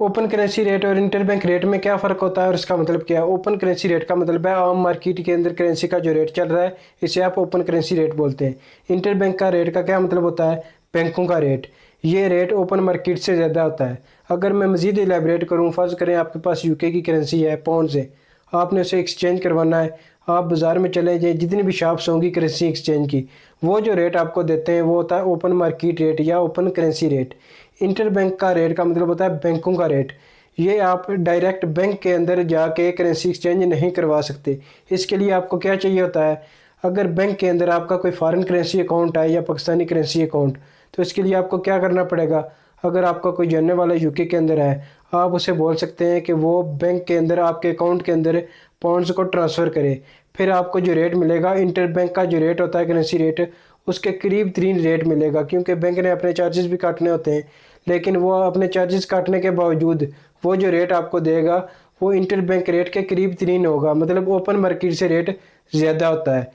Open currency rate और interbank rate में क्या फ़र्क होता है और इसका मतलब क्या है? ओपन करेंसी रेट का मतलब है आम मार्केट के अंदर करेंसी का जो रेट चल रहा है, इसे आप ओपन करेंसी रेट बोलते हैं। इंटरबैंक का रेट का क्या मतलब होता है? बैंकों का रेट। ये रेट ओपन मार्केट से ज़्यादा होता है। अगर मैं मज़ीद इलेबरेट करूँ, फ़र्ज़ करें आपके पास यूके की करेंसी है, पाउंड से, आपने उसे एक्सचेंज करवाना है। आप बाज़ार में चले जाइए, जितनी भी शॉप्स होंगी करेंसी एक्सचेंज की, वो जो रेट आपको देते हैं वो होता है ओपन मार्केट रेट या ओपन करेंसी रेट। इंटरबैंक का रेट का मतलब होता है बैंकों का रेट। ये आप डायरेक्ट बैंक के अंदर जाके करेंसी एक्सचेंज नहीं करवा सकते। इसके लिए आपको क्या चाहिए होता है? अगर बैंक के अंदर आपका कोई फॉरेन करेंसी अकाउंट है या पाकिस्तानी करेंसी अकाउंट, तो इसके लिए आपको क्या करना पड़ेगा? अगर आपका कोई जानने वाला यूके के अंदर है, आप उसे बोल सकते हैं कि वो बैंक के अंदर आपके अकाउंट के अंदर पाउंड्स को ट्रांसफ़र करे। फिर आपको जो रेट मिलेगा, इंटरबैंक का जो रेट होता है करेंसी रेट, उसके करीब 3 रेट मिलेगा, क्योंकि बैंक ने अपने चार्जेस भी काटने होते हैं। लेकिन वो अपने चार्जेस काटने के बावजूद वो जो रेट आपको देगा वो इंटरबैंक रेट के करीब 3 होगा, मतलब ओपन मार्केट से रेट ज़्यादा होता है।